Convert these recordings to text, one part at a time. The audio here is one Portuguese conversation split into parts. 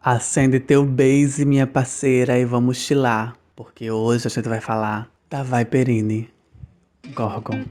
Acende teu base, minha parceira, e vamos chilar, porque hoje a gente vai falar da Viperine Gorgon.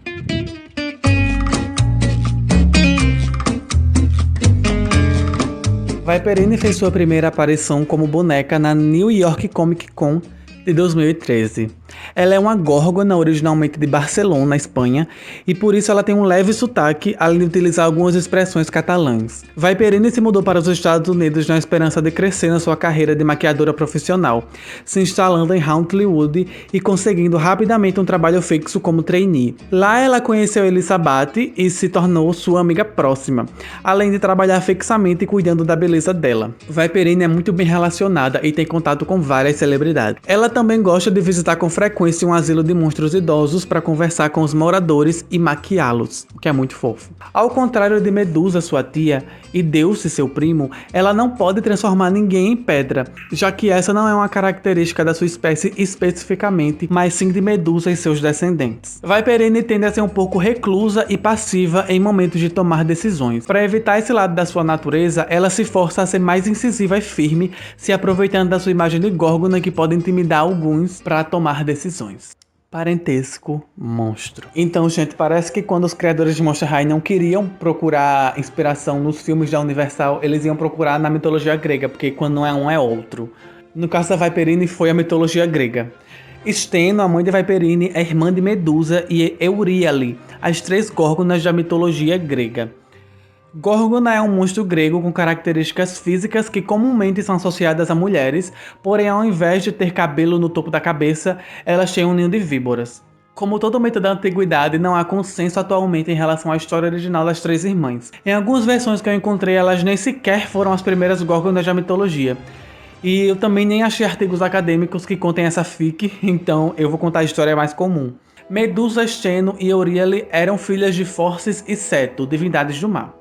Viperine fez sua primeira aparição como boneca na New York Comic Con de 2013. Ela é uma górgona originalmente de Barcelona, Espanha, e por isso ela tem um leve sotaque, além de utilizar algumas expressões catalãs. Viperine se mudou para os Estados Unidos na esperança de crescer na sua carreira de maquiadora profissional, se instalando em Hollywood e conseguindo rapidamente um trabalho fixo como trainee. Lá ela conheceu Elizabeth e se tornou sua amiga próxima, além de trabalhar fixamente cuidando da beleza dela. Viperine é muito bem relacionada e tem contato com várias celebridades. Ela também gosta de visitar com frequência um asilo de monstros idosos para conversar com os moradores e maquiá-los, o que é muito fofo. Ao contrário de Medusa, sua tia, e Deuce, seu primo, ela não pode transformar ninguém em pedra, já que essa não é uma característica da sua espécie especificamente, mas sim de Medusa e seus descendentes. Viperine tende a ser um pouco reclusa e passiva em momentos de tomar decisões. Para evitar esse lado da sua natureza, ela se força a ser mais incisiva e firme, se aproveitando da sua imagem de górgona que pode intimidar alguns para tomar decisões. Parentesco monstro. Então, gente, parece que quando os criadores de Monster High não queriam procurar inspiração nos filmes da Universal, eles iam procurar na mitologia grega, porque quando não é um é outro. No caso da Viperine foi a mitologia grega. Steno, a mãe de Viperine, é irmã de Medusa e Euríale, as três górgonas da mitologia grega. Górgona é um monstro grego com características físicas que comumente são associadas a mulheres, porém ao invés de ter cabelo no topo da cabeça, elas têm um ninho de víboras. Como todo mito da antiguidade, não há consenso atualmente em relação à história original das três irmãs. Em algumas versões que eu encontrei, elas nem sequer foram as primeiras górgonas da mitologia. E eu também nem achei artigos acadêmicos que contem essa fic, então eu vou contar a história mais comum. Medusa, Steno e Euríale eram filhas de Forces e Ceto, divindades do mar.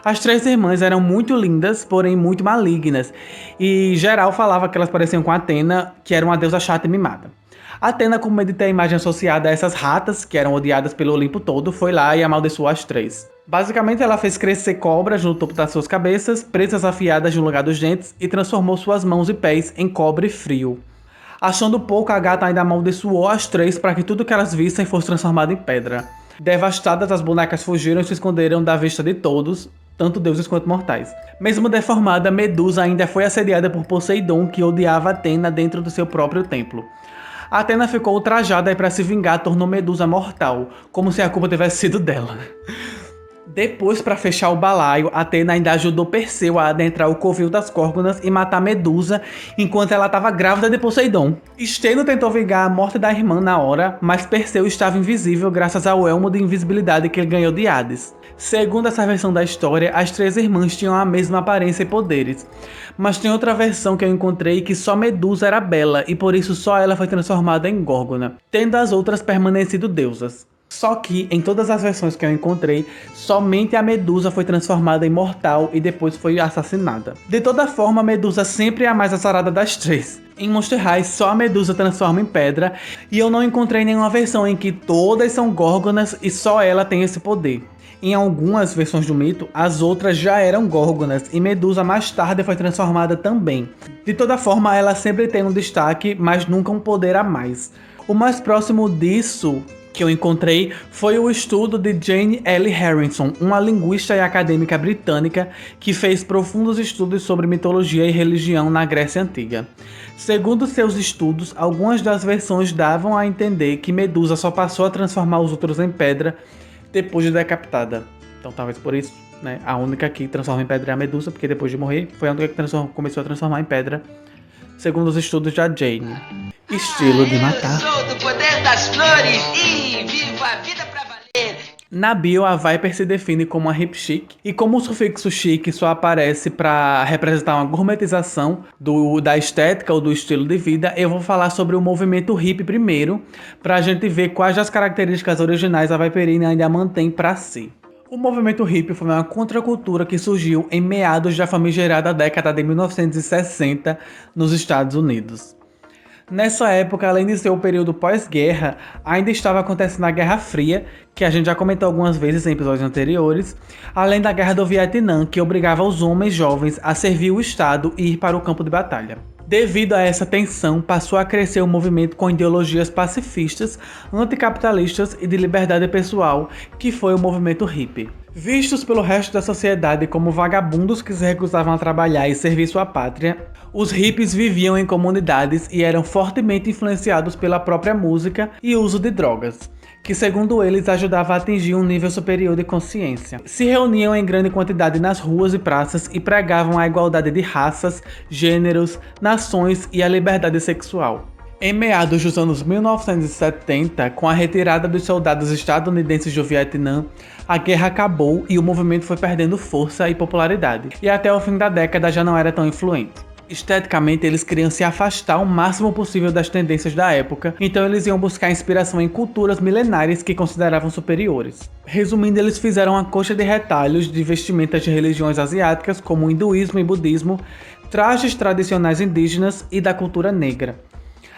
As três irmãs eram muito lindas, porém muito malignas, e geral falava que elas pareciam com Atena, que era uma deusa chata e mimada. Atena, com medo de ter a imagem associada a essas ratas, que eram odiadas pelo Olimpo todo, foi lá e amaldiçoou as três. Basicamente, ela fez crescer cobras no topo das suas cabeças, presas afiadas no lugar dos dentes, e transformou suas mãos e pés em cobre frio. Achando pouco, a gata ainda amaldiçoou as três para que tudo que elas vissem fosse transformado em pedra. Devastadas, as bonecas fugiram e se esconderam da vista de todos, tanto deuses quanto mortais. Mesmo deformada, Medusa ainda foi assediada por Poseidon, que odiava Atena dentro do seu próprio templo. Atena ficou ultrajada e para se vingar tornou Medusa mortal, como se a culpa tivesse sido dela. Depois, para fechar o balaio, Atena ainda ajudou Perseu a adentrar o covil das Górgonas e matar Medusa enquanto ela estava grávida de Poseidon. Steno tentou vingar a morte da irmã na hora, mas Perseu estava invisível graças ao elmo de invisibilidade que ele ganhou de Hades. Segundo essa versão da história, as três irmãs tinham a mesma aparência e poderes. Mas tem outra versão que eu encontrei que só Medusa era bela e por isso só ela foi transformada em Górgona, tendo as outras permanecido deusas. Só que, em todas as versões que eu encontrei, somente a Medusa foi transformada em mortal e depois foi assassinada. De toda forma, a Medusa sempre é a mais azarada das três. Em Monster High, só a Medusa transforma em pedra, e eu não encontrei nenhuma versão em que todas são górgonas e só ela tem esse poder. Em algumas versões do mito, as outras já eram górgonas e Medusa mais tarde foi transformada também. De toda forma, ela sempre tem um destaque, mas nunca um poder a mais. O mais próximo disso que eu encontrei foi o estudo de Jane L. Harrison, uma linguista e acadêmica britânica que fez profundos estudos sobre mitologia e religião na Grécia Antiga. Segundo seus estudos, algumas das versões davam a entender que Medusa só passou a transformar os outros em pedra depois de decapitada. Então talvez por isso, né, a única que transforma em pedra é a Medusa, porque depois de morrer foi a única que começou a transformar em pedra, segundo os estudos da Jane. Estilo de matar. Eu sou do poder das flores e vivo a vida pra valer. Na bio, a Viper se define como uma hip chic, e como o sufixo chic só aparece para representar uma gourmetização da estética ou do estilo de vida, eu vou falar sobre o movimento hippie primeiro, para a gente ver quais das características originais a Viperine ainda mantém para si. O movimento hippie foi uma contracultura que surgiu em meados da famigerada década de 1960 nos Estados Unidos. Nessa época, além de ser o período pós-guerra, ainda estava acontecendo a Guerra Fria, que a gente já comentou algumas vezes em episódios anteriores, além da Guerra do Vietnã, que obrigava os homens jovens a servir o Estado e ir para o campo de batalha. Devido a essa tensão, passou a crescer um movimento com ideologias pacifistas, anticapitalistas e de liberdade pessoal, que foi o movimento hippie. Vistos pelo resto da sociedade como vagabundos que se recusavam a trabalhar e servir sua pátria, os hippies viviam em comunidades e eram fortemente influenciados pela própria música e uso de drogas, que segundo eles ajudava a atingir um nível superior de consciência. Se reuniam em grande quantidade nas ruas e praças e pregavam a igualdade de raças, gêneros, nações e a liberdade sexual. Em meados dos anos 1970, com a retirada dos soldados estadunidenses do Vietnã, a guerra acabou e o movimento foi perdendo força e popularidade, e até o fim da década já não era tão influente. Esteticamente, eles queriam se afastar o máximo possível das tendências da época, então eles iam buscar inspiração em culturas milenares que consideravam superiores. Resumindo, eles fizeram uma coxa de retalhos de vestimentas de religiões asiáticas, como o hinduísmo e budismo, trajes tradicionais indígenas e da cultura negra.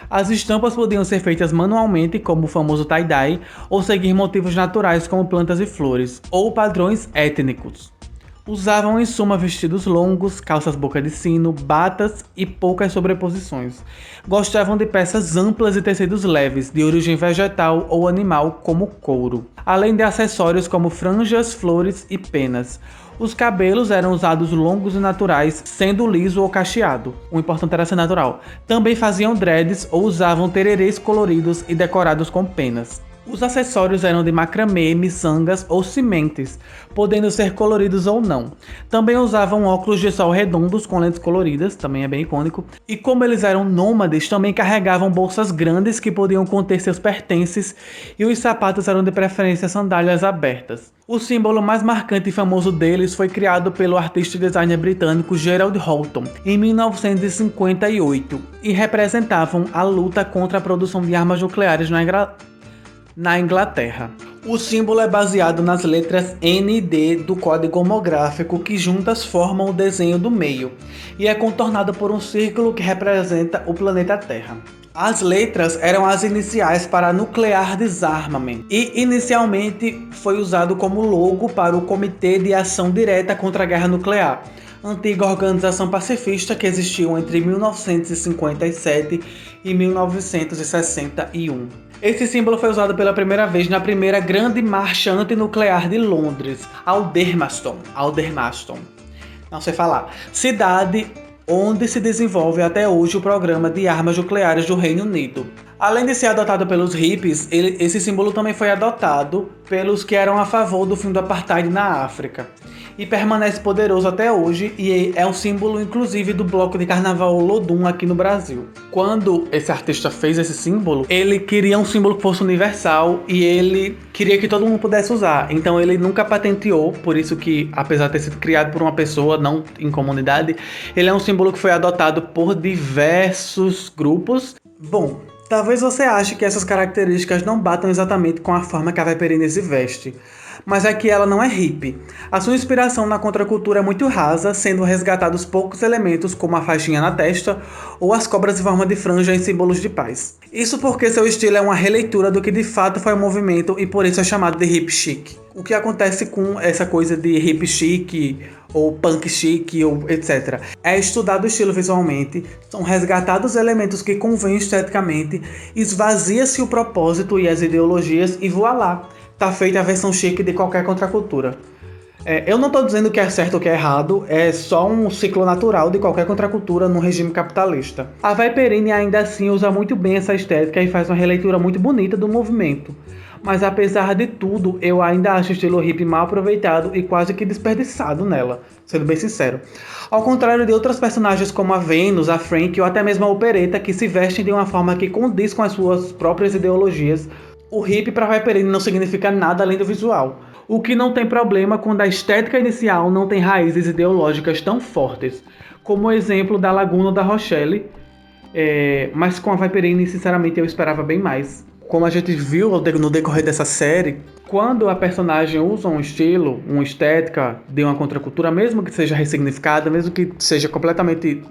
As estampas podiam ser feitas manualmente, como o famoso tie-dye, ou seguir motivos naturais como plantas e flores, ou padrões étnicos. Usavam em suma vestidos longos, calças boca de sino, batas e poucas sobreposições. Gostavam de peças amplas e tecidos leves, de origem vegetal ou animal, como couro. Além de acessórios como franjas, flores e penas. Os cabelos eram usados longos e naturais, sendo liso ou cacheado. O importante era ser natural. Também faziam dreads ou usavam tererês coloridos e decorados com penas. Os acessórios eram de macramê, miçangas ou sementes, podendo ser coloridos ou não. Também usavam óculos de sol redondos com lentes coloridas, também é bem icônico. E como eles eram nômades, também carregavam bolsas grandes que podiam conter seus pertences, e os sapatos eram de preferência sandálias abertas. O símbolo mais marcante e famoso deles foi criado pelo artista e designer britânico Gerald Holton em 1958 e representavam a luta contra a produção de armas nucleares na Inglaterra. O símbolo é baseado nas letras N e D do código homográfico que juntas formam o desenho do meio e é contornado por um círculo que representa o planeta Terra. As letras eram as iniciais para Nuclear Disarmament e inicialmente foi usado como logo para o Comitê de Ação Direta contra a Guerra Nuclear, antiga organização pacifista que existiu entre 1957 e 1961. Esse símbolo foi usado pela primeira vez na primeira grande marcha antinuclear de Londres, Aldermaston, não sei falar, cidade onde se desenvolve até hoje o programa de armas nucleares do Reino Unido. Além de ser adotado pelos hippies, esse símbolo também foi adotado pelos que eram a favor do fim do apartheid na África. E permanece poderoso até hoje e é um símbolo inclusive do bloco de carnaval Olodum aqui no Brasil. Quando esse artista fez esse símbolo, ele queria um símbolo que fosse universal e ele queria que todo mundo pudesse usar. Então ele nunca patenteou, por isso que, apesar de ter sido criado por uma pessoa, não em comunidade, ele é um símbolo que foi adotado por diversos grupos. Bom, talvez você ache que essas características não batam exatamente com a forma que a Viperine se veste, mas é que ela não é hippie. A sua inspiração na contracultura é muito rasa, sendo resgatados poucos elementos como a faixinha na testa ou as cobras em forma de franja em símbolos de paz. Isso porque seu estilo é uma releitura do que de fato foi o movimento e por isso é chamado de hip chic. O que acontece com essa coisa de hip chic ou punk chic ou etc. É estudado o estilo visualmente, são resgatados elementos que convêm esteticamente, esvazia-se o propósito e as ideologias e voilá, tá feita a versão chique de qualquer contracultura. Eu não estou dizendo que é certo ou que é errado, é só um ciclo natural de qualquer contracultura no regime capitalista. A Viperine ainda assim usa muito bem essa estética e faz uma releitura muito bonita do movimento. Mas apesar de tudo, eu ainda acho o estilo hippie mal aproveitado e quase que desperdiçado nela, sendo bem sincero. Ao contrário de outras personagens como a Venus, a Frank ou até mesmo a Opereta, que se vestem de uma forma que condiz com as suas próprias ideologias, o hippie para Viperine não significa nada além do visual. O que não tem problema quando a estética inicial não tem raízes ideológicas tão fortes, como o exemplo da Laguna da Rochelle, mas com a Viperine, sinceramente, eu esperava bem mais. Como a gente viu no decorrer dessa série, quando a personagem usa um estilo, uma estética de uma contracultura, mesmo que seja ressignificada, mesmo que seja completamente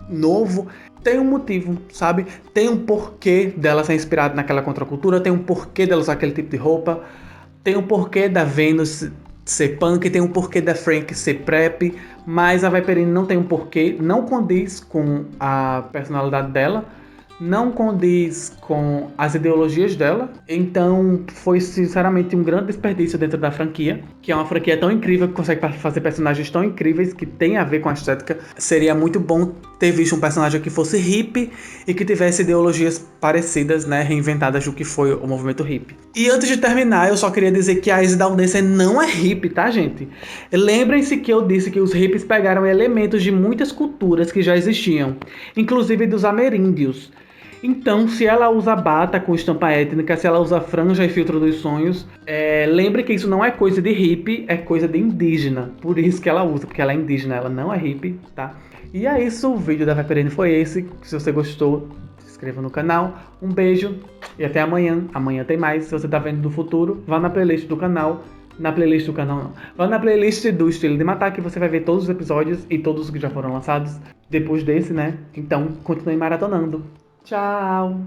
novo, tem um motivo, sabe? Tem um porquê dela ser inspirada naquela contracultura, tem um porquê dela usar aquele tipo de roupa, tem um porquê da Venus ser punk, tem um porquê da Frank ser prep, mas a Viperine não tem um porquê, não condiz com a personalidade dela, não condiz com as ideologias dela, então foi sinceramente um grande desperdício dentro da franquia, que é uma franquia tão incrível, que consegue fazer personagens tão incríveis, que tem a ver com a estética. Seria muito bom ter visto um personagem que fosse hippie e que tivesse ideologias parecidas, né, reinventadas do que foi o movimento hippie. E antes de terminar, eu só queria dizer que a Izzy Dowdenser não é hippie, tá, gente? Lembrem-se que eu disse que os hippies pegaram elementos de muitas culturas que já existiam, inclusive dos ameríndios. Então, se ela usa bata com estampa étnica, se ela usa franja e filtro dos sonhos, lembre que isso não é coisa de hippie, é coisa de indígena. Por isso que ela usa, porque ela é indígena, ela não é hippie, tá? E é isso, o vídeo da Viperine foi esse. Se você gostou, se inscreva no canal. Um beijo e até amanhã. Amanhã tem mais. Se você tá vendo do futuro, vá na playlist do canal. Na playlist do canal não. Vá na playlist do Estilo de Matar, que você vai ver todos os episódios e todos os que já foram lançados depois desse, né? Então, continue maratonando. Tchau!